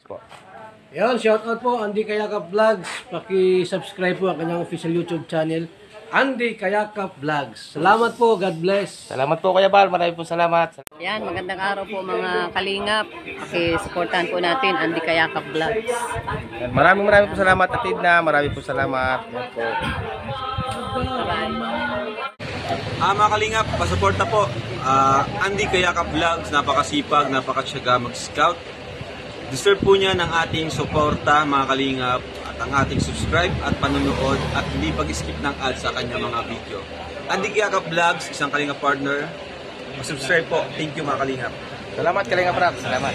po. Yan, shoutout po, Andy Kayakap Vlogs. Paki-subscribe po ang kanyang official YouTube channel, Andy Kayakap Vlogs. Salamat po, God bless. Salamat po Kuya Bal, maraming po salamat. Yan, magandang araw po mga kalingap. Paki-supportan po natin Andy Kayakap Vlogs. Maraming po salamat Atid na, maraming po salamat. Yan po. Mga kalingap, pasuporta po. Andy Kayakap Vlogs, napakasipag, napakatyaga mag-scout. Deserve po niya ng ating suporta mga kalingap at ang ating subscribe at panonood at hindi pag-skip ng ads sa kanyang mga video. Andy Kayakap Vlogs, isang kalingap partner. Subscribe po. Thank you mga kalingap. Salamat Kalingap Rap, salamat.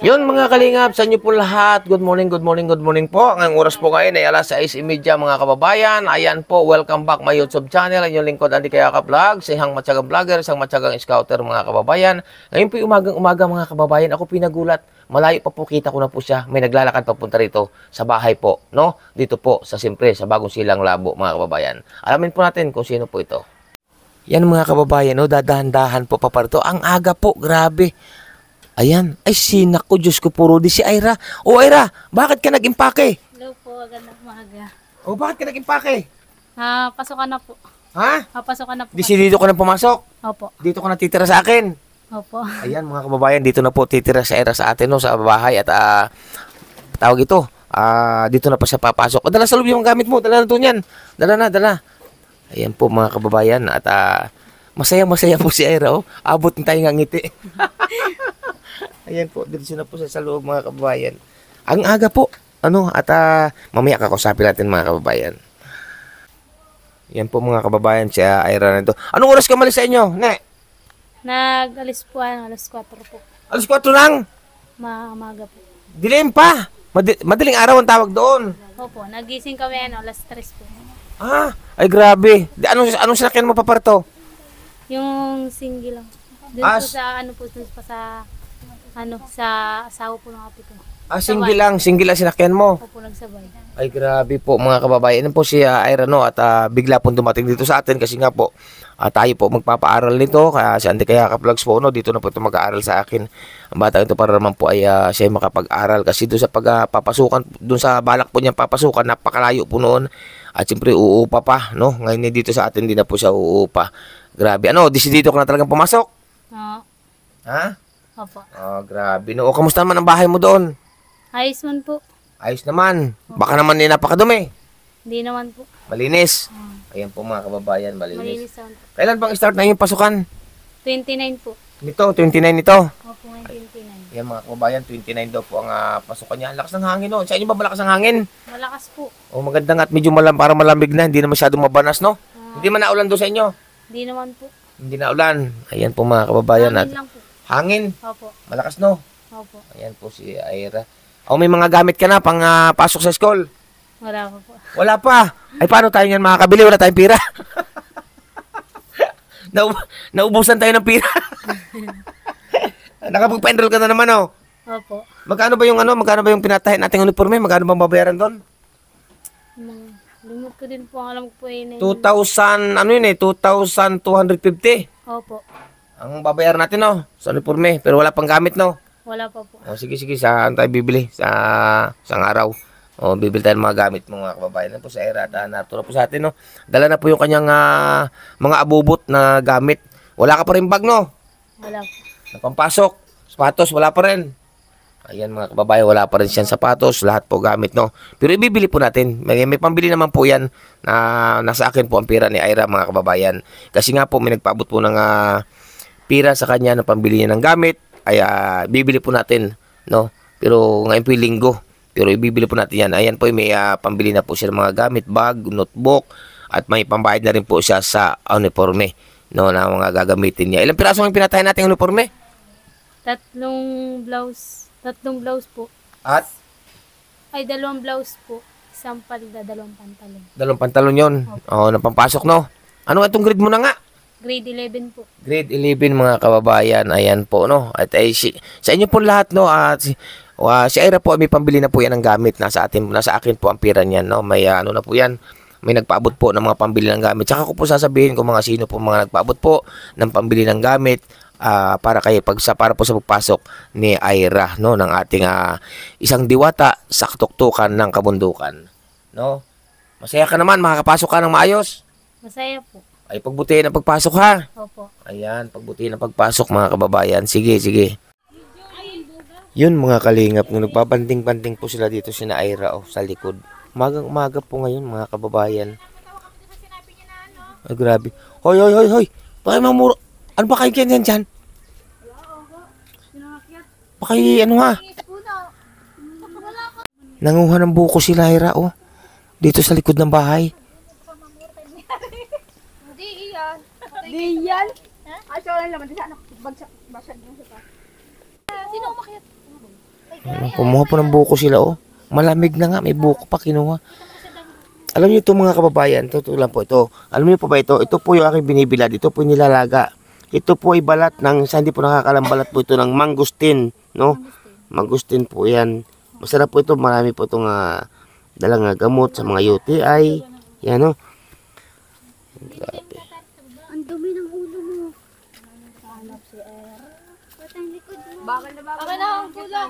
Yun mga kalingap, sa inyo po lahat. Good morning po. Ang oras po ngayon ay alas 6:30 mga kababayan. Ayan po, welcome back my YouTube channel. Ang inyong lingkod Andy Kayakap Vlogs, isang matyagang vlogger, isang matyagang scouter mga kababayan. Ngayon po umagang-umaga mga kababayan, ako pinagulat. Malayo pa po, kita ko na po siya. May naglalakad papunta rito sa bahay po, no? Dito po sa Siyempre, sa Bagong Silang Labo mga kababayan. Alamin po natin kung sino po ito. Yan mga kababayan, no? Dadahan-dahan po pa parito. Ang aga po, grabe. Ayan, ay sinak ko, Diyos ko puro di si Ira. O Ira, bakit ka nag-impake? Hello po, gandang umaga. O bakit ka nag-impake? Pasukan na po. Ha? Pasukan na po. Dito ka na pumasok? Opo. Dito ka na titira sa akin? Opo. Ayan mga kababayan, dito na po titira si Ira sa atin, no? Sa bahay at tawag ito. Dito na pa siya papasok. Dala sa loob yung gamit mo, dala na ito yan. Dala. Ayan po mga kababayan at masaya po si Ira, oh. Abot ng tayo ng ngiti. Ayan po, dito na po sa loob mga kababayan. Ang aga po, at mamaya kakausapin natin mga kababayan. Yan po mga kababayan, si Ira na ito. Anong oras ka malis sa inyo, ne? Nag-alis po, alas 4 po. Alas 4 lang? Maaga po. Dilim pa. Madaling araw ang tawag doon. Opo, nagising kami, alas 3 po. Ay grabe. Anong sinakyan mo paparto? Yung single lang. Doon po sa, sa asawa po ng api ko. Single lang sinakyan mo. Opo, nagsabay. Ay grabe po mga kababayan. Yan po si Ira, no? At bigla po dumating dito sa atin kasi nga po tayo po magpapaaral nito. Kaya si Andy Kayakap Vlogs po, no? Dito na po ito mag-aaral sa akin. Ang bata ito para naman po ay siya makapag-aral. Kasi doon sa pagpapasukan, doon sa balak po niyang papasukan, napakalayo po noon. At siyempre uupa pa, no? Ngayon dito sa atin, di na po siya uupa. Grabe. Dito ka na talagang pumasok? Oo. Ha? Opo. Grabe. No? O, kamusta naman ang bahay mo doon? Ayos man po. Ayos naman. Baka naman napakadumi. Hindi naman po. Malinis. Ayan po mga kababayan, malinis. Malinis naman po. Kailan bang start na yung pasukan? 29 po. Nito, 29 nito. Opo, ngayon 29. Ayan mga kababayan, 29 daw po ang pasukan niya. Ang lakas ng hangin, no? Sa inyo ba malakas ang hangin? Malakas po. O maganda nga at medyo parang malamig na. Hindi na masyadong mabanas, no? Hindi man naulan doon sa inyo? Hindi naman po. Hindi naulan. Ayan po mga kababayan. Hangin lang po. Hangin? Opo. Malakas, no? Opo. Ayan po si Ira. May mga gamit ka na pang pasok sa school? Wala pa po. Wala pa. Ay, paano tayo yan makakabili? Wala tayong pira. Naubusan tayo ng pira. Nakapag-pa-enroll ka na naman, oh. Opo. Magkano ba yung pinatahin nating uniforme? Magkano bang babayaran doon? Limot ko din po. Alam ko po yun. 2,250. Opo. Ang babayaran natin, no? Sa uniforme. Pero wala pang gamit, no? Wala pa po. Sige. Saan tayo bibili? Sa isang araw. Bibili tayo ng mga gamit mga kababayan. Po sa Ira at narito na po sa atin, no? Dala na po yung kanyang mga abubot na gamit. Wala ka pa rin bag, no? Wala po. Napampasok. Sapatos, wala pa rin. Ayan mga kababayan, wala pa rin siyang sapatos. Lahat po gamit, no? Pero ibibili po natin. May pambili naman po yan na nasa akin po ang pira ni Ira mga kababayan. Kasi nga po may nagpaabot po ng pira sa kanya na pambili niya ng gamit. Ay bibili po natin, no? Pero ngayon po yung linggo. Pero ibibili po natin yan. Ayan po, may pambili na po siya ng mga gamit, bag, notebook, at may pambayad na rin po siya sa uniforme, no, na mga gagamitin niya. Ilang piraso ang pinatahin natin yung uniforme? Tatlong blouse po. At? Ay, 2 blouse po. Isang palda, 2 pantalon. 2 pantalon yun. Napampasok, no? Ano itong grade mo na nga? Grade 11 po. Grade 11 mga kababayan. Ayan po, no? At sa inyo po lahat, no? At si Ira po, may pambili na po yan ng gamit. Nasa akin po ang pira niyan, no? May na po yan. May nagpaabot po ng mga pambili ng gamit. Tsaka ko po sasabihin kung mga sino po mga nagpaabot po ng pambili ng gamit. para po sa pagpasok ni Ira, no, ng ating isang diwata sa katuktukan ng kabundukan, no? Masaya ka naman, makakapasok ka ng maayos. Masaya po. Ay, pagbutihin ang pagpasok, ha? Opo. Ayan, pagbutihin ang pagpasok, mga kababayan. Sige, sige. Yun, mga kalingap, nung nagpabanting-banting po sila dito sina Ira, sa likod. Umagang-umaga po ngayon, mga kababayan. Ay, grabe. Hoy, hoy, hoy, hoy. Baka mamuro. Ano ba kayo ganyan dyan? Baka ano nga? Nanguha ng buko sila, Ira, dito sa likod ng bahay. Di yan. Aso lang naman. Sa anak, basag mo sa taas. Sino umakyat? Kumuha po ng buko sila, Malamig na nga, may buko pa kinuha. Alam niyo ito, mga kababayan, ito lang po ito. Alam niyo po ba ito? Ito po yung aking binibilad. Ito po yung nilalaga. Ito po ay balat ng, sa hindi po nakakalam, balat po ito ng mangustin, no? Mangustin po yan. Masarap po ito, marami po itong dalang gamot sa mga UTI. Yan, no? Grabe. Ang dumi ng ulo mo. Bakal na ang ulo.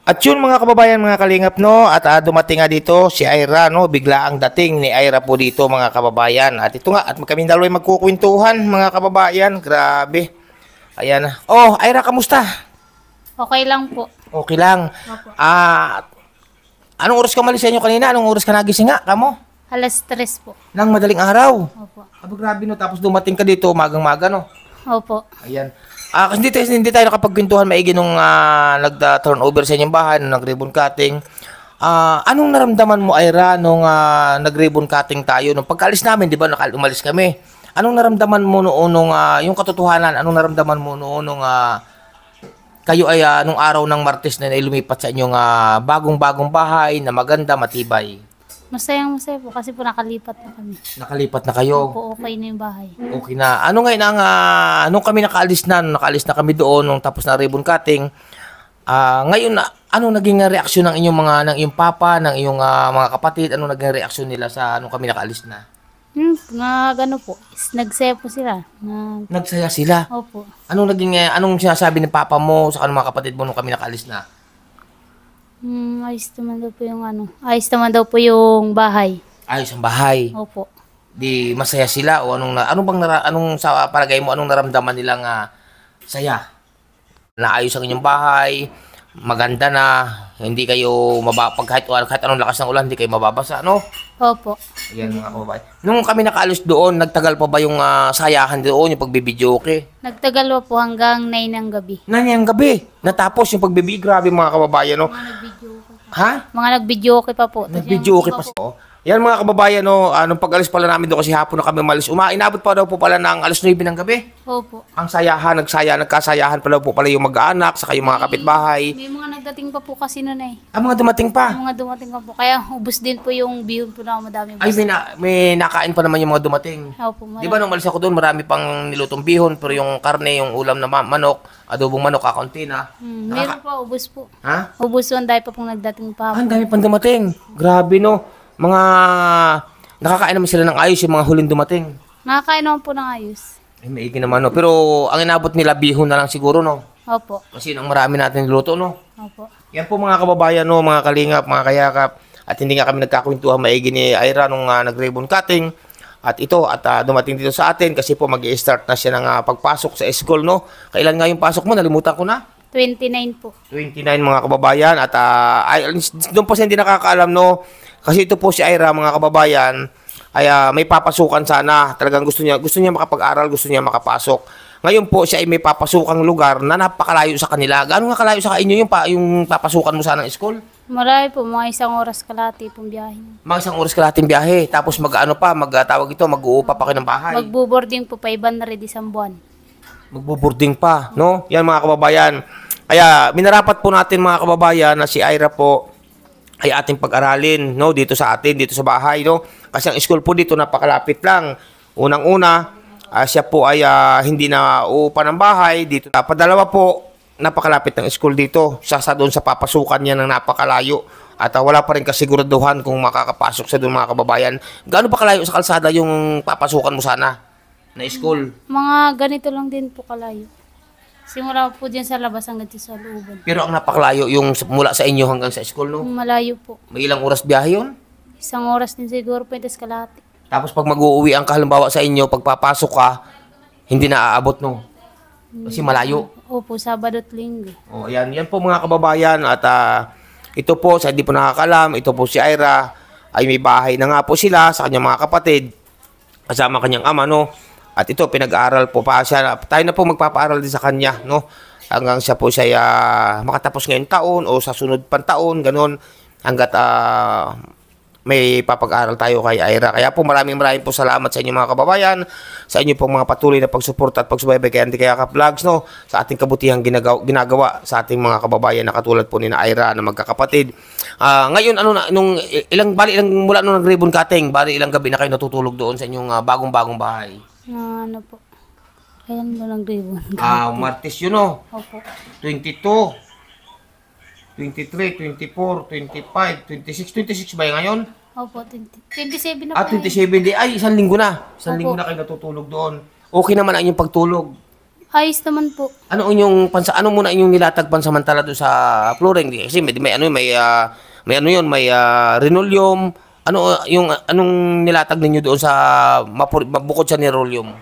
At yun, mga kababayan, mga kalingap, no, at dumating nga dito si Ira, no, bigla ang dating ni Ira po dito, mga kababayan. At ito nga, at kami dalawa ay magkukwentuhan, mga kababayan. Grabe. Ayan. Oh, Ira, kamusta? Okay lang po. Okay lang. Opo. Anong oras ka umalis sa inyo kanina? Anong oras ka nagising nga, kamo? Alas 3 po. Nang madaling araw. Opo. Aba, grabe, no, tapos dumating ka dito, magang-maga, no. Opo. Ayan. Kasi hindi tayo nakapagkwentuhan maigi nung nag-turnover sa inyong bahay, nung nag-ribbon cutting. Anong naramdaman mo, Ira, nung nag-ribbon cutting tayo? Nung pagkaalis namin, di ba, umalis kami. Anong naramdaman mo noon nung, yung katotohanan, anong naramdaman mo noon nung kayo ay nung araw ng Martes na lumipat sa inyong bagong-bagong bahay na maganda, matibay? Masaya po kasi po nakalipat na kami. Nakalipat na kayo? Opo, okay na yung bahay. Okay na. Ano ngayon ang nung kami nakaalis na kami doon nung tapos na ribbon cutting. Ngayon ano naging reaksyon ng iyong papa, ng iyong mga kapatid? Ano naging reaksyon nila sa nung kami nakaalis na? Ano po, nagsaya po sila. Nagsaya sila. Opo. Anong sinasabi ni papa mo sa mga kapatid mo nung kami nakaalis na? Ayos naman daw po yung bahay. Ayos ang bahay. Opo. Di masaya sila o anong sa palagay mo anong naramdaman nilang saya? Naayos ang inyong bahay, maganda na, hindi kayo kahit anong lakas ng ulan, hindi kayo mababasa, no? Opo. Ayan, mga kababayan. Nung kami nakaalis doon, nagtagal pa ba yung sayahan doon, yung pagbibidyoke? Nagtagal po hanggang 9 ng gabi. Nanyang gabi. Natapos yung pagbibidyoke. Grabe, mga kababayan, no? Ha? Mga nag-videoke pa po. Nag-videoke pa. Yan, mga kababayan, no? Nung pag-alis pala namin doon kasi hapon na kami umalis, inabot pa daw po pala ng alas 9 ng gabi. Opo. Ang sayahan, nagkasayahan pala po pala yung mag-aanak, saka yung mga kapitbahay. May mga nagdating pa po kasi noon eh. Mga dumating pa. Mga dumating pa po. Kaya ubos din po yung bihon po na madami. Ay, may nakain pa naman yung mga dumating. Opo, Di ba nung umalis ako doon, marami pang nilutong bihon, pero yung karne, yung ulam na manok, adobong manok, kakunti na. Meron pa, ubos po. Ha? Ubos po, dahil pa pong nagdating pa. Ang dami pang dumating. Grabe, no? Nakakain naman sila ng ayos yung mga huling dumating. Nakakain naman po ng ayos. Ay, maigi naman, no? Pero ang inabot nila, bihon na lang siguro, no? Opo. Kasi ang marami natin niluto, no? Opo. Yan po, mga kababayan, no? Mga kalingap, mga kayakap. At hindi nga kami nagkakwentuhan maigi ni Ira nung nag-ribbon cutting. At dumating dito sa atin kasi po mag-i-start na siya ng pagpasok sa school, no? Kailan nga yung pasok mo? Nalimutan ko na. 29 po. 29, mga kababayan. At doon po siya hindi nakakaalam, no? Kasi ito po si Ira, mga kababayan, ay may papasukan sana. Talagang gusto niya makapag-aral, gusto niya makapasok. Ngayon po siya ay may papasukang lugar na napakalayo sa kanila. Gaano nga kalayo sa inyo yung papasukan mo sana ng school? Marami po, mga 1 oras kalahati pong biyahe. Mga 1 oras kalahating biyahe. Tapos mag-uupa pa kayo ng bahay. Magbo-boarding po pa iban na rin isang buwan. Magbo-boarding pa, no? Yan, mga kababayan. Kaya minarapat po natin, mga kababayan, na si Ira po ay ating pag-aralin, no, dito sa bahay, no? Kasi ang school po dito napakalapit lang. Unang-una, siya po ay hindi na uupa ng bahay dito. Padalawa po, napakalapit ng school dito. Sa doon sa papasukan niya ng napakalayo. At wala pa rin kasiguraduhan kung makakapasok sa doon, mga kababayan. Gaano ba kalayo sa kalsada yung papasukan mo sana? na school. Mga ganito lang din po kalayo. Simula po dyan sa labas hanggang sa looban. Pero ang napakalayo yung mula sa inyo hanggang sa school, no? Malayo po. May ilang oras biyahe yun? 1 oras din siguro po, tas kalahati. Tapos pag mag-uuwi ang halimbawa sa inyo, pagpapasok ka, hindi na aabot, no? Kasi malayo. Opo, Sabado at Linggo. O, yan. Yan po mga kababayan. At ito po, sa hindi po nakakalam, ito po si Ira, ay may bahay na nga po sila sa kanyang mga kapatid, kasama kanyang ama, no? At ito, pinag-aaral po pa siya. Tayo na po magpapaaral din sa kanya, no? Hanggang siya po siya makatapos ngayong taon o sa sunod pang taon, ganun. Hanggat may papag-aral tayo kay Ira. Kaya po maraming po salamat sa inyo mga kababayan, sa inyo pong mga patuloy na pagsuporta at pagsubaybay kay Andy Kayakap Vlogs, no? Sa ating kabutihang ginagawa sa ating mga kababayan na katulad po ni Ira na magkakapatid. Ngayon, ilang mula nung nag-ribbon cutting, bali ilang gabi na kayo natutulog doon sa inyong bagong-bagong bahay? Ano po? Ayan mo lang ribbon. Martes yun, no? Opo. 22, 23, 24, 25, 26 ba yung ngayon? Opo, 27 na po. 27 di. Ay, isang linggo na. Isang Opo. linggo na kayo natutulog doon. Okay naman ang inyong pagtulog. Ayos naman po. Ano muna inyong nilatag pansamantala doon sa flooring? Kasi may linoleum. Anong nilatag ninyo doon sa bukod sa linoleum?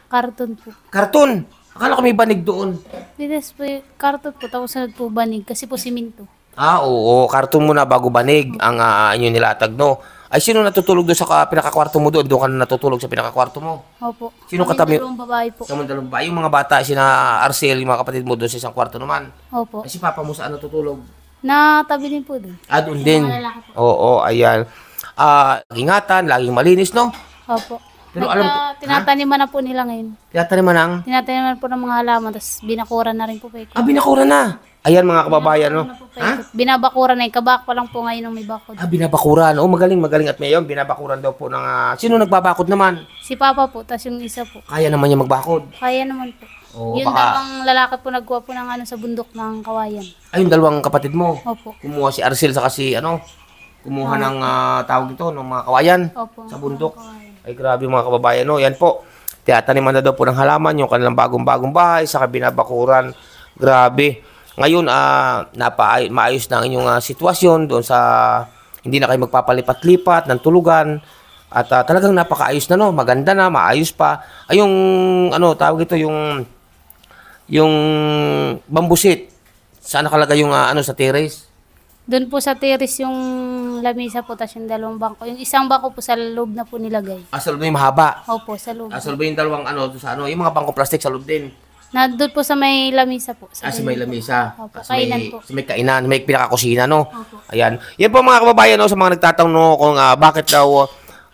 Karton po. Karton. Akala ko may banig doon. Bilis po yung karton po, tapos sunod po banig, kasi po siminto. Oo. Karton muna bago banig ang inyong nilatag, no? Ay, sino natutulog doon sa pinakakwarto mo doon? Doon ka na natutulog sa pinakakwarto mo? Opo. Sino Kami katabi? dalawang babae po. Sa dalawang ba? Yung mga bata, sina Arcel, yung mga kapatid mo doon sa isang kwarto naman. Opo. Ay, si Papa mo saan natutulog? Natabi din po doon. Doon din. Mga lalaki po. Oo, ayan. Ingatan, laging malinis, no? Opo. Pero Tinataniman na po nila ngayon. Tinataniman ang... Tinataniman po ng mga halaman, tapos binakuran na rin po pa ikot. Binakura na. Ayan, mga kababayan, no? Binabakuran na, kabak pa lang po ngayon ng may bakod. Binabakuran. Magaling at mayon. Binabakuran daw po ng... Sino nagbabakod naman? Si Papa po, tapos yung isa po. Kaya naman niya magbakod. Kaya naman po. Oo, Yung dalawang lalaki po nagkuha po ng sa bundok ng kawayan. Ay, yung dalawang kapatid mo. Opo. Kumuha si Arcel sa kasi, kumuha ng tawag ito, ng mga kawayan Opo. sa bundok. Mga kawayan. Ay, grabe mga kababayan, no? Yan po. Tiyataniman na daw po ng halaman, yung kanilang bagong-bagong bahay, saka binabakuran. Grabe. Ngayon, maayos na ang inyong sitwasyon doon sa hindi na kayo magpapalipat-lipat ng tulugan. At talagang napakaayos na, no? Maganda na, maayos pa. Ay, tawag ito, yung bambusit. Saan nakalagay yung sa terrace? Doon po sa terrace yung lamisa po, tapos yung dalawang bangko. Yung isang bangko po sa loob na po nilagay. Sa loob yung mahaba. Opo, sa loob. Sa loob yung dalawang yung mga bangko plastic sa loob din. Doon po sa may lamisa po. Sa may lamisa. Opo, Sa may, kainan po. sa may kainan, may pinakakusina, no? Opo. Ayan. Yan po mga kababayan, no, sa mga nagtatanong no, kung bakit daw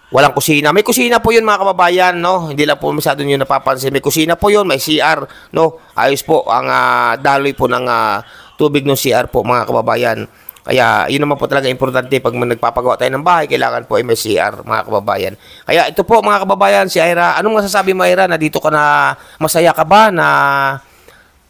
walang kusina. May kusina po yun mga kababayan, no? Hindi lang po masyado nyo napapansin. May kusina po yun, may CR, no? Ayos po ang daloy po ng tubig ng CR po mga kababayan. Kaya yun naman po talaga importante pag nagpapagawa tayo ng bahay, kailangan po ay may CR mga kababayan. Kaya ito po mga kababayan, si Ira, anong masasabi mo Ira na dito ka na, masaya ka ba na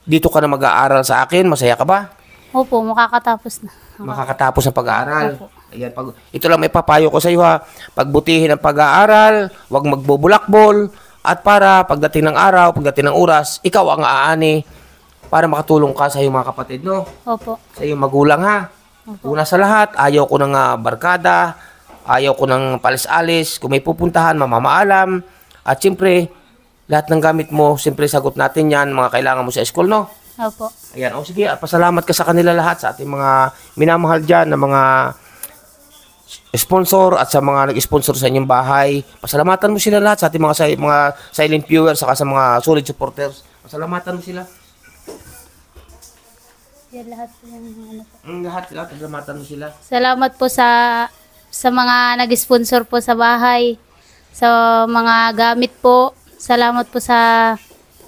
dito ka na mag-aaral sa akin? Masaya ka ba? Opo, makakatapos na. Makakatapos ng pag-aaral. Opo. Ayan, ito lang may papayo ko sa iyo ha. Pagbutihin ang pag-aaral, huwag magbubulakbol, at para pagdating ng araw, pagdating ng oras, ikaw ang aani para makatulong ka sa iyong mga kapatid, no? Opo. Sa iyong magulang ha. Una sa lahat, ayaw ko ng barkada, ayaw ko ng palis-alis, kung may pupuntahan, mamamaalam, at siyempre, lahat ng gamit mo, siyempre sagot natin yan, mga kailangan mo sa school, no? Opo. Ayan, sige, pasalamat ka sa kanila lahat, sa ating mga minamahal dyan, na mga sponsor, at sa mga nag-sponsor sa inyong bahay. Pasalamatan mo sila lahat, sa ating mga silent viewers, saka sa mga solid supporters. Pasalamatan mo sila. Yan lahat po yung po. Lahat, pasalamatan mo sila. Salamat po sa mga nag-sponsor po sa bahay, sa mga gamit po. Salamat po sa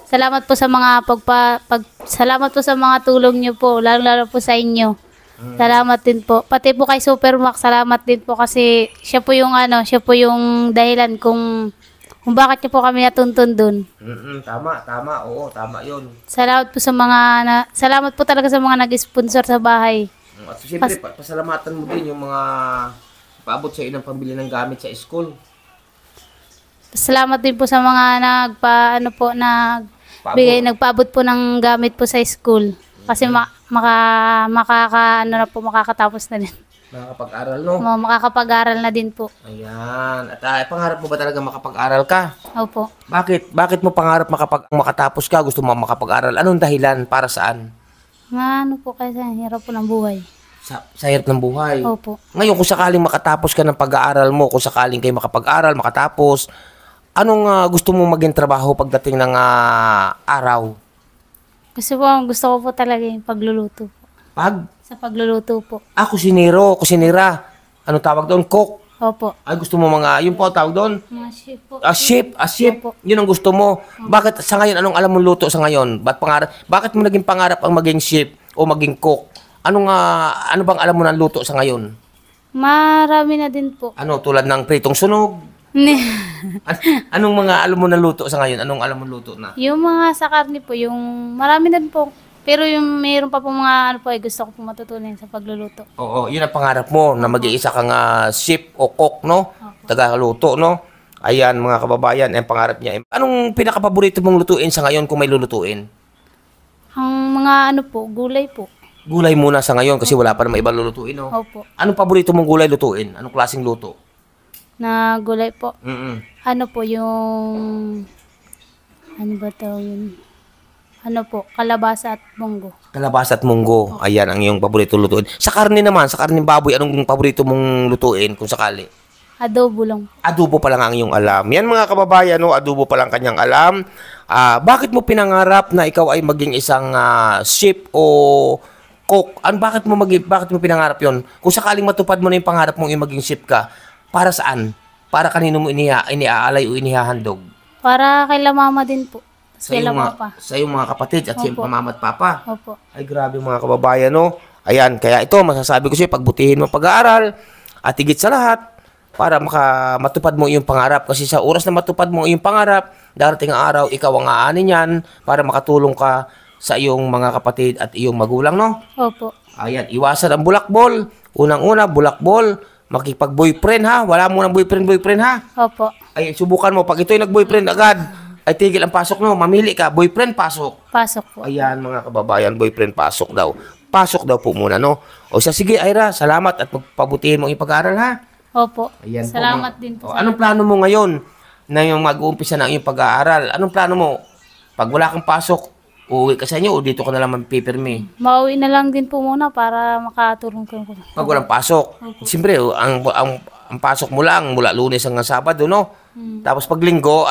mga salamat po sa mga tulong niyo po, lalo po sa inyo. Salamat din po. Pati po kay Supermax, salamat din po kasi siya po yung dahilan kung bakit niyo po kami natuntun doon. Tama, oo, tama 'yun. Salamat po talaga sa mga nag-sponsor sa bahay. At siyempre, pasalamatan mo din yung mga paabot sa iyo ng pambili ng gamit sa school. Salamat din po sa mga nagpaabot po ng gamit po sa school. Kasi makakatapos na din. Makakapag-aral, no? Makakapag-aral na din po. Ayan. At pangarap mo ba talaga makapag-aral ka? Opo. Bakit? Bakit mo pangarap makatapos ka? Gusto mo makapag-aral? Anong dahilan? Para saan? Ano po kasi ang hirap po ng buhay. Sa hirap ng buhay. Opo. Ngayon, kung sakaling makatapos ka ng pag-aaral mo, kung sakaling kayo makapag-aral, makatapos, anong gusto mo maging trabaho pagdating ng araw? Gusto ko po talaga yung pagluluto po. Sa pagluluto po. Kusinira. Ano tawag doon? Cook. Opo. Ay, gusto mo yun po tawag doon? Mga chef po. Chef. Opo. Yun ang gusto mo. Bakit sa ngayon, anong alam mong luto sa ngayon? Bakit mo naging pangarap ang maging chef o maging cook? Ano bang alam mo ng luto sa ngayon? Marami na din po. Ano, tulad ng pritong sunog? Anong mga alam mo na luto sa ngayon? Anong alam mo luto na? Yung mga sa karne po, yung marami na din po. Pero yung mayroon pa po mga gusto ko po matutunan sa pagluluto. Oo, yun ang pangarap mo na mag-iisa kang chef o cook, no? Tagaluto, no? Ayan, mga kababayan, ang pangarap niya. Anong pinakapaborito mong lutuin sa ngayon kung may lulutuin? Ang mga gulay po. Gulay muna sa ngayon kasi wala pa naman ibang lulutuin, no? Opo. Anong paborito mong gulay lutuin? Anong klaseng luto? Na gulay po. Mm-mm. Kalabasa at munggo. Kalabasa at munggo. Ayan ang iyong paborito lutuin. Sa karne naman, sa karne baboy, anong paborito mong lutuin kung sakali? Adobo lang. Adobo pa lang ang iyong alam. Yan mga kababayan, no? Adobo pa lang kanyang alam. Bakit mo pinangarap na ikaw ay maging isang chef o cook? Bakit mo pinangarap yon? Kung sakaling matupad mo na yung pangarap mong maging chef ka, para saan? Para kanino mo iniaalay o inihahandog? Para kay la mama din po. Sa iyong mga kapatid at sa iyong Opo. mama at papa. Opo. Ay grabe mga kababayan, no? Ayan, kaya ito masasabi ko sa iyo, pagbutihin mo pag-aaral at higit sa lahat para matupad mo iyong pangarap kasi sa oras na matupad mo iyong pangarap, darating ang araw ikaw ang aanin niyan para makatulong ka sa iyong mga kapatid at iyong magulang, no? Opo. Ayan, iwasan ang bulakbol. Unang-una, bulakbol. Makipag-boyfriend, ha? Wala mo ng boyfriend, ha? Opo. Ay, subukan mo. Pag ito'y nag-boyfriend agad, ay tigil ang pasok, no? Mamili ka. Boyfriend, pasok. Pasok po. Ayan, mga kababayan, boyfriend, pasok daw. Pasok daw po muna, no? O siya, sige, Ira, salamat at pagpabutihin mo ang ipag-aaral, ha? Opo. Ayan po, Salamat din po. Anong plano mo ngayon na yung mag-uumpisa na ang iyong pag-aaral? Anong plano mo? Pag wala kang pasok, uuwi ka sa inyo o dito ka na lang mag-paperme? Mauwi na lang din po muna para makatulong ko. Pag walang pasok. Siyempre, ang pasok mo lang mula Lunes hanggang Sabado, no? Tapos pag Linggo,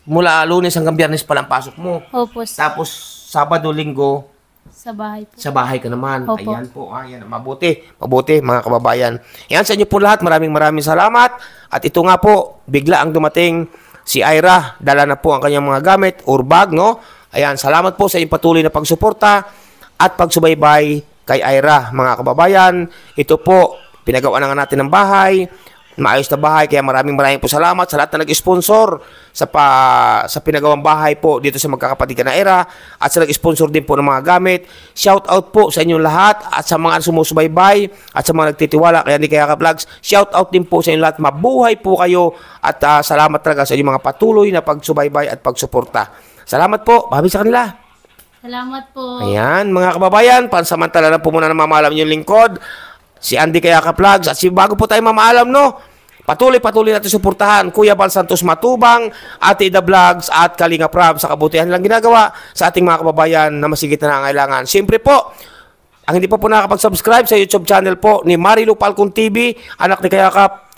mula Lunes hanggang Biyernes pa lang pasok mo. Opo. Tapos Sabado, Linggo, Sa bahay po. sa bahay ka naman. Opo. Ayan po. Ayan. Mabuti mga kababayan. Yan sa inyo po lahat. Maraming salamat. At ito nga po, bigla ang dumating si Ira. Dala na po ang kanyang mga gamit or bag, no? Ayan. Salamat po sa inyong patuloy na pagsuporta at pagsubaybay kay Ira, mga kababayan. Ito po, pinagawa na nga natin ng bahay. Maayos na bahay, kaya maraming po salamat sa lahat na nag-sponsor sa pinagawang bahay po dito sa magkakapatid ka na Ira at sa nag-sponsor din po ng mga gamit. Shout out po sa inyong lahat at sa mga sumusubaybay at sa mga nagtitiwala kaya ni Kayaka Vlogs. Shout out din po sa inyong lahat. Mabuhay po kayo at salamat talaga sa inyong mga patuloy na pagsubaybay at pagsuporta. Salamat po. Babi sa kanila. Salamat po. Ayan, mga kababayan, pansamantala na po muna na mamaalam yung lingkod. Si Andy Kayaka Vlogs at bago po tayo mamaalam, no? Patuloy natin suportahan Kuya Bal Santos Matubang, Ate Ida Vlogs at Kalinga Prab sa kabutihan nilang ginagawa sa ating mga kababayan na masigit na nangangailangan. Siyempre po, ang hindi pa po nakakapag-subscribe sa YouTube channel po ni Marilu Falcon TV, anak ni Kayaka,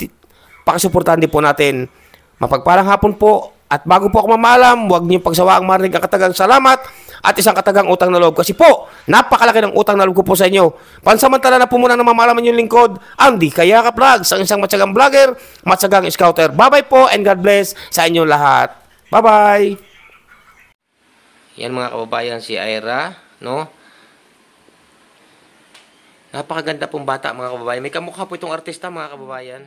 pakisuportahan din po natin. Mapagparang hapon po at bago po ako mamaalam, huwag niyong pagsawaang marinig ang katagang salamat at isang katagang utang na loob. Kasi po, napakalaki ng utang na loob ko po sa inyo. Pansamantala na po muna na mamalaman yung lingkod, Andy Kayaka Vlogs, ang isang matyagang vlogger, matyagang scouter. Bye-bye po and God bless sa inyong lahat. Bye-bye! Yan mga kababayan, si Ira, no? Napakaganda pong bata mga kababayan. May kamukha po itong artista mga kababayan.